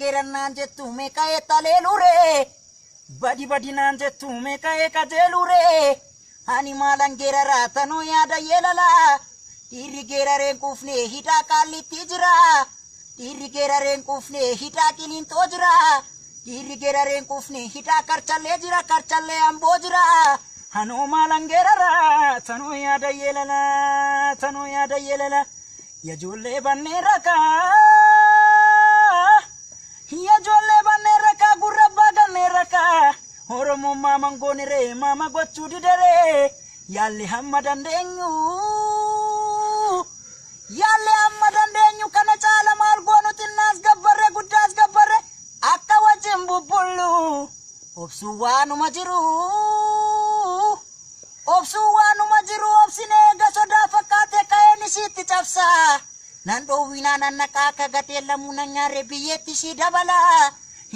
geerar naan jettu meeqa eettaleelure badi badi naan jettu meeqa eekajeelure ani maalan geeraraa tanoo yaada yeelala dhiirri geerareen quufne hidhaa qaallitti jira dhiirri geerareen quufne hidhaa qiliintoo jira dhiirri geerareen quufne hidhaa karchallee jira karchallee amboo jira anoo maalan geeraraa tanoo yaada yeelala yajoollee banneen rakaa yajoollee banneen rakaa gurra baaganneen rakaa Oromoo maaman gooniree maama gochuu didere yaalli hamma dandeenyu kana caala maal goonu xinnaas gabbarre guddaas gabbarre akka wajjin bubbullu obsuu waanuma jiru obsinee eega sodaa fakkaate ka'een isiitti cabsa nan dhoowwinaa nan naqaa akka gatee lamuu nan nyaarre biyyeetti ishii dabala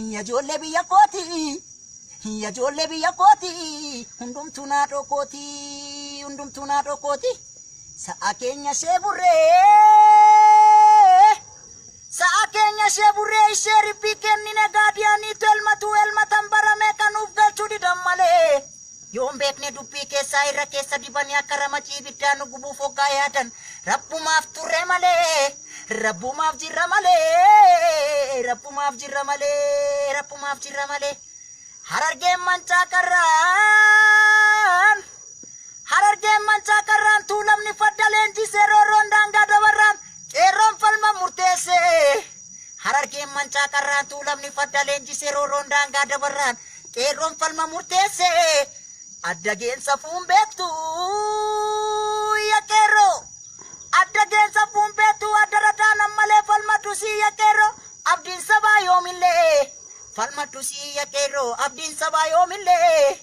yajoollee biyya kooti hundumtuu naa dhokooti sa'a keenya ishee burree ishee ribbii kennine gaadiyaaniitu elmatan baramee kanuuf galchuu didan malee yoon beekne dubbii keessaa irra keessa dibanii akka ramacii ibiddaan nu gubuuf hoggaa yaadan rabbumaaf jirra malee Harargeen mancaa karraan tuulamni fadda leenjisee roorroon daangaa dabarraan qeerroon falma murteesse Harargeen mancaa karraan tuulamni fadda leenjisee roorroon daangaa dabarraan qeerroon falma murteesse adda geensa fuun beektu ya qeerroo adda geensa fuun beektu adda radaan malee falmatu si ya qeerroo abdiin sabaa yoomillee falmatu si ya qeerroo abdiin sabaa yoomillee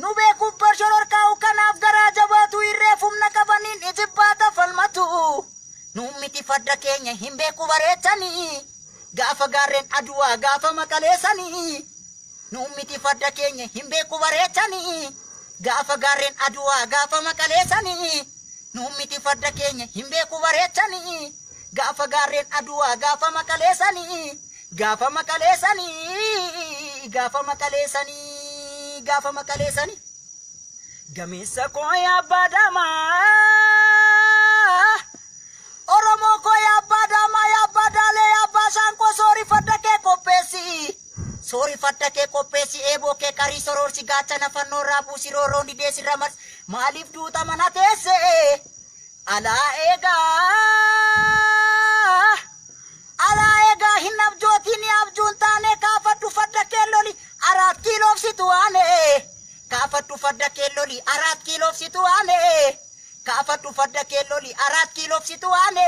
nu beekuuf barshororkaa'u kanaaf garaa jabaatu irree humna qabaniin ijibbaata falmatu nu miti fadda keenya hin beeku bareechanii gaafa gaarreen aduwaa gaafa maqaleessanii nu miti fadda keenya hin beeku bareechanii gaafa gaarreen aduwaa gaafa maqaleessanii nu miti fadda keenya hin beeku bareechanii gaafa gaarreen aduwaa gaafa maqaleessanii gameessa koo yaabbaa daamaa Oromoo koo yaabbaa daamaa yaabbaa daalee yaabbaa shaankoo soori fadda kee qopheessi eeboo kee qarii soroorsi gaachana fannoo raabuusi rooroon dideesi ramars maaliif duuta mana teesse alaa eegaa hin abjootiin abjuun taane kaafadhu fadda kee loli 4 kiiloofsitu waane kaafadhu fadda kee loli 4 kiiloofsitu waane kaafadhu fadda kee loli 4 kiiloofsitu waane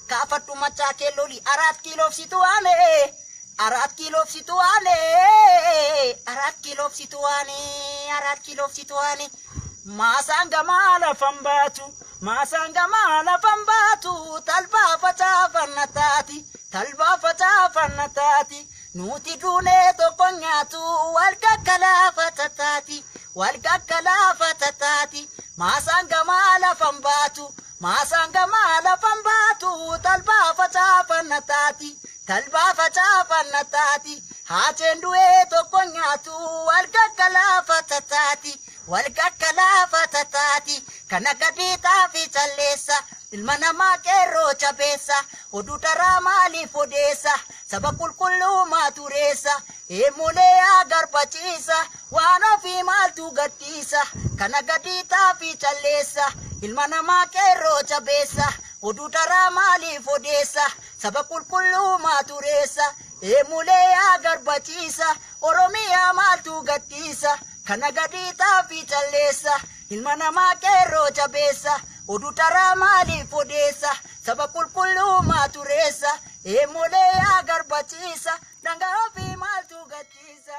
kaafadhu machaa kee loli 4 kiiloofsitu waane 4 kiiloofsitu waane maasaan gamaa lafan baatu talbaa facaafanna taati nuti duunee tokko nyaatu wal gaggalaafata taati maasaan gamaa lafan baatu talbaa facaafanna taati haacheen du'ee tokko nyaatu wal gaggalaafata taati kana gadiitaa fi calleessa ilma namaa qeerroo chabeessa oduu taraa maaliif odeessa saba qulqulluu maatureessa eemulee agarbachiisa waan ofii maaltu gadhiisa kana gadiitaa fi calleessa ilma namaa qeerroo chabeessa oduu taraa maaliif odeessa saba qulqulluu maatureessa eemulee agarbachiisa oromiyaa maaltu gadhiisa kana gadiitaa fi calleessa ilma namaa qeerroo chabeessa oduu taraa maaliif odeessa saba qulqulluu maatureessa eemulee agarbachiisa dangaa ofii maaltu gadhiisa.